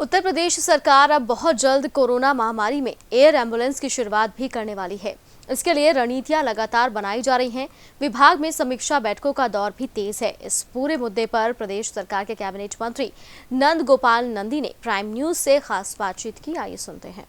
उत्तर प्रदेश सरकार अब बहुत जल्द कोरोना महामारी में एयर एम्बुलेंस की शुरुआत भी करने वाली है। इसके लिए रणनीतियां लगातार बनाई जा रही हैं। विभाग में समीक्षा बैठकों का दौर भी तेज है। इस पूरे मुद्दे पर प्रदेश सरकार के कैबिनेट मंत्री नंद गोपाल नंदी ने प्राइम न्यूज से खास बातचीत की। आइए सुनते हैं।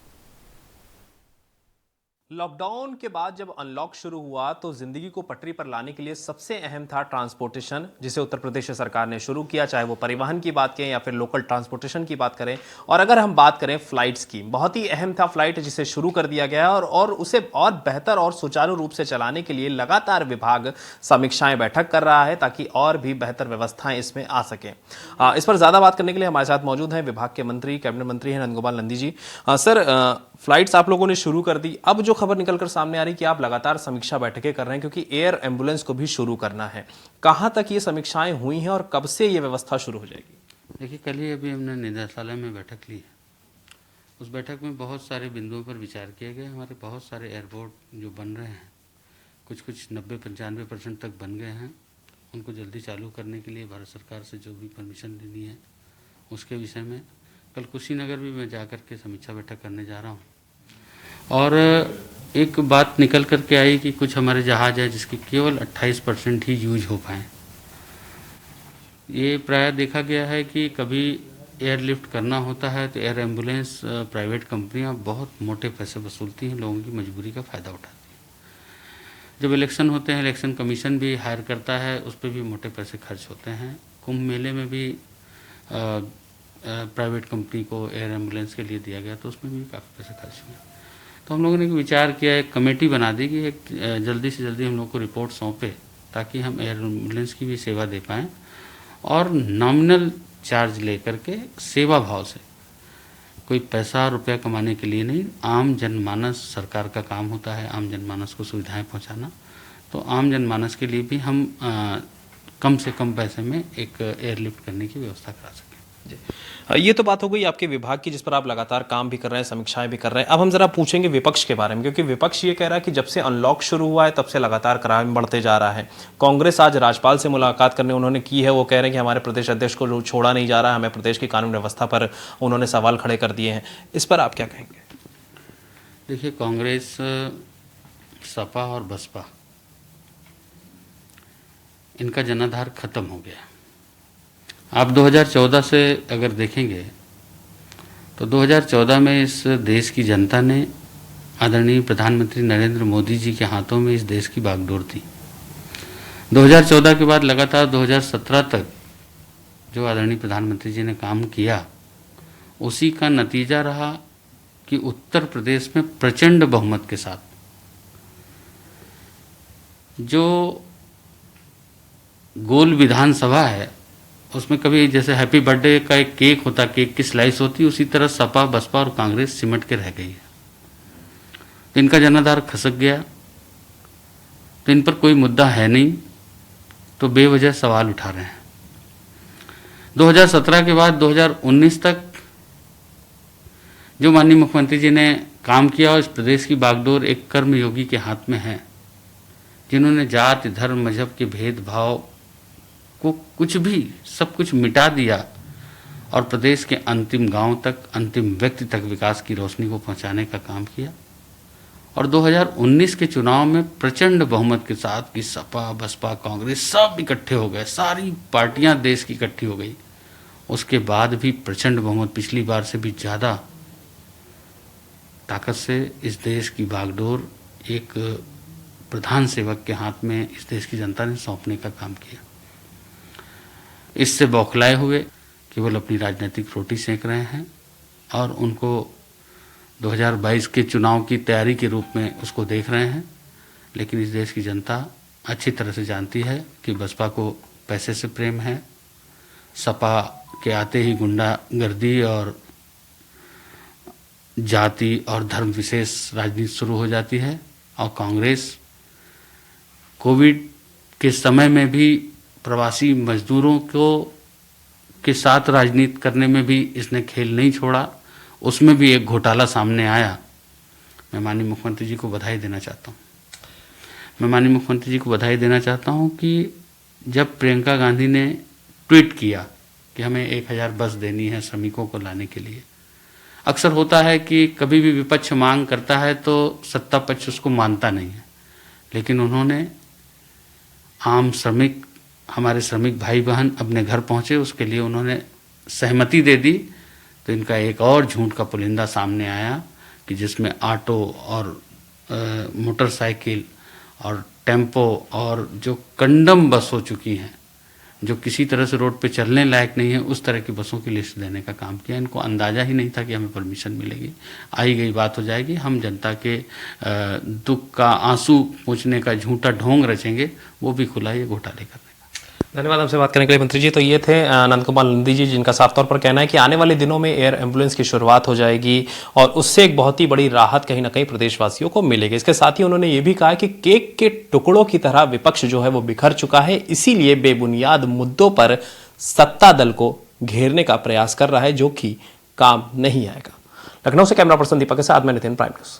लॉकडाउन के बाद जब अनलॉक शुरू हुआ तो जिंदगी को पटरी पर लाने के लिए सबसे अहम था ट्रांसपोर्टेशन, जिसे उत्तर प्रदेश सरकार ने शुरू किया, चाहे वो परिवहन की बात करें या फिर लोकल ट्रांसपोर्टेशन की बात करें। और अगर हम बात करें फ्लाइट्स की, बहुत ही अहम था फ्लाइट, जिसे शुरू कर दिया गया और उसे और बेहतर और सुचारू रूप से चलाने के लिए लगातार विभाग समीक्षाएं बैठक कर रहा है ताकि और भी बेहतर व्यवस्थाएं इसमें आ सकें। इस पर ज्यादा बात करने के लिए हमारे साथ मौजूद हैं विभाग के मंत्री, कैबिनेट मंत्री हैं नंद गोपाल नंदी जी। सर, फ्लाइट्स आप लोगों ने शुरू कर दी, अब जो खबर निकलकर सामने आ रही कि आप लगातार समीक्षा बैठकें कर रहे हैं क्योंकि एयर एम्बुलेंस को भी शुरू करना है। कहां तक ये समीक्षाएं हुई हैं और कब से ये व्यवस्था शुरू हो जाएगी? देखिए, कल ही अभी हमने निदेशालय में बैठक ली है। उस बैठक में बहुत सारे बिंदुओं पर विचार किया गया। हमारे बहुत सारे एयरपोर्ट जो बन रहे हैं, कुछ 90-95% तक बन गए हैं। उनको जल्दी चालू करने के लिए भारत सरकार से जो भी परमिशन लेनी है उसके विषय में कल कुशीनगर भी मैं जाकर के समीक्षा बैठक करने जा रहा हूँ। और एक बात निकल कर के आई कि कुछ हमारे जहाज़ है जिसके केवल 28% ही यूज हो पाए। ये प्रायः देखा गया है कि कभी एयरलिफ्ट करना होता है तो एयर एम्बुलेंस प्राइवेट कंपनियां बहुत मोटे पैसे वसूलती हैं, लोगों की मजबूरी का फ़ायदा उठाती हैं। जब इलेक्शन होते हैं, इलेक्शन कमीशन भी हायर करता है, उस पर भी मोटे पैसे खर्च होते हैं। कुंभ मेले में भी प्राइवेट कंपनी को एयर एम्बुलेंस के लिए दिया गया तो उसमें भी काफ़ी पैसे खर्च हुए। तो हम लोगों ने विचार किया, एक कमेटी बना दी कि एक जल्दी से जल्दी हम लोग को रिपोर्ट सौंपे ताकि हम एयर एम्बुलेंस की भी सेवा दे पाएँ और नॉमिनल चार्ज लेकर के सेवा भाव से, कोई पैसा रुपया कमाने के लिए नहीं। आम जनमानस सरकार का काम होता है, आम जनमानस को सुविधाएं पहुंचाना। तो आम जनमानस के लिए भी हम कम से कम पैसे में एक एयरलिफ्ट करने की व्यवस्था करा सकें। जी, ये तो बात हो गई आपके विभाग की, जिस पर आप लगातार काम भी कर रहे हैं, समीक्षाएं भी कर रहे हैं। अब हम जरा पूछेंगे विपक्ष के बारे में, क्योंकि विपक्ष ये कह रहा है कि जब से अनलॉक शुरू हुआ है तब से लगातार क्राइम बढ़ते जा रहा है। कांग्रेस आज राज्यपाल से मुलाकात करने उन्होंने की है, वो कह रहे हैं कि हमारे प्रदेश अध्यक्ष को छोड़ा नहीं जा रहा है, हमें प्रदेश की कानून व्यवस्था पर उन्होंने सवाल खड़े कर दिए हैं। इस पर आप क्या कहेंगे? देखिए, कांग्रेस, सपा और बसपा, इनका जनाधार खत्म हो गया। आप 2014 से अगर देखेंगे तो 2014 में इस देश की जनता ने आदरणीय प्रधानमंत्री नरेंद्र मोदी जी के हाथों में इस देश की बागडोर थी। 2014 के बाद लगातार 2017 तक जो आदरणीय प्रधानमंत्री जी ने काम किया, उसी का नतीजा रहा कि उत्तर प्रदेश में प्रचंड बहुमत के साथ जो गोल विधानसभा है, उसमें कभी जैसे हैप्पी बर्थडे का एक केक होता, केक की स्लाइस होती, उसी तरह सपा, बसपा और कांग्रेस सिमट के रह गई है। तो इनका जनाधार खसक गया। तो इन पर कोई मुद्दा है नहीं, तो बेवजह सवाल उठा रहे हैं। 2017 के बाद 2019 तक जो माननीय मुख्यमंत्री जी ने काम किया, और इस प्रदेश की बागडोर एक कर्मयोगी के हाथ में है, जिन्होंने जाति, धर्म, मजहब के भेदभाव को कुछ भी सब कुछ मिटा दिया और प्रदेश के अंतिम गांव तक, अंतिम व्यक्ति तक विकास की रोशनी को पहुंचाने का काम किया। और 2019 के चुनाव में प्रचंड बहुमत के साथ कि सपा, बसपा, कांग्रेस सब इकट्ठे हो गए, सारी पार्टियां देश की इकट्ठी हो गई। उसके बाद भी प्रचंड बहुमत, पिछली बार से भी ज़्यादा ताकत से इस देश की बागडोर एक प्रधान सेवक के हाथ में इस देश की जनता ने सौंपने का काम किया। इससे बौखलाए हुए केवल अपनी राजनीतिक रोटी सेंक रहे हैं और उनको 2022 के चुनाव की तैयारी के रूप में उसको देख रहे हैं। लेकिन इस देश की जनता अच्छी तरह से जानती है कि बसपा को पैसे से प्रेम है, सपा के आते ही गुंडागर्दी और जाति और धर्म विशेष राजनीति शुरू हो जाती है, और कांग्रेस कोविड के समय में भी प्रवासी मजदूरों को के साथ राजनीति करने में भी इसने खेल नहीं छोड़ा। उसमें भी एक घोटाला सामने आया। मैं माननीय मुख्यमंत्री जी को बधाई देना चाहता हूँ। मैं माननीय मुख्यमंत्री जी को बधाई देना चाहता हूँ कि जब प्रियंका गांधी ने ट्वीट किया कि हमें 1000 बस देनी है श्रमिकों को लाने के लिए। अक्सर होता है कि कभी भी विपक्ष मांग करता है तो सत्ता पक्ष उसको मानता नहीं है, लेकिन उन्होंने आम श्रमिक, हमारे श्रमिक भाई बहन अपने घर पहुँचे, उसके लिए उन्होंने सहमति दे दी। तो इनका एक और झूठ का पुलिंदा सामने आया कि जिसमें ऑटो और मोटरसाइकिल और टेम्पो और जो कंडम बस हो चुकी हैं, जो किसी तरह से रोड पे चलने लायक नहीं है, उस तरह की बसों की लिस्ट देने का काम किया। इनको अंदाज़ा ही नहीं था कि हमें परमिशन मिलेगी। आई गई बात हो जाएगी, हम जनता के दुख का आंसू पोंछने का झूठा ढोंग रचेंगे, वो भी खुला ये घोटाले करने का। धन्यवाद हमसे बात करने के लिए मंत्री जी। तो ये थे नंद कुमार नंदी जी, जिनका साफ तौर पर कहना है कि आने वाले दिनों में एयर एम्बुलेंस की शुरुआत हो जाएगी और उससे एक बहुत ही बड़ी राहत कहीं ना कहीं प्रदेशवासियों को मिलेगी। इसके साथ ही उन्होंने ये भी कहा कि केक के टुकड़ों की तरह विपक्ष जो है वो बिखर चुका है, इसीलिए बेबुनियाद मुद्दों पर सत्ता दल को घेरने का प्रयास कर रहा है, जो कि काम नहीं आएगा। लखनऊ से कैमरा पर्सन दीपक के साथ मैं नितिन, प्राइम न्यूज़।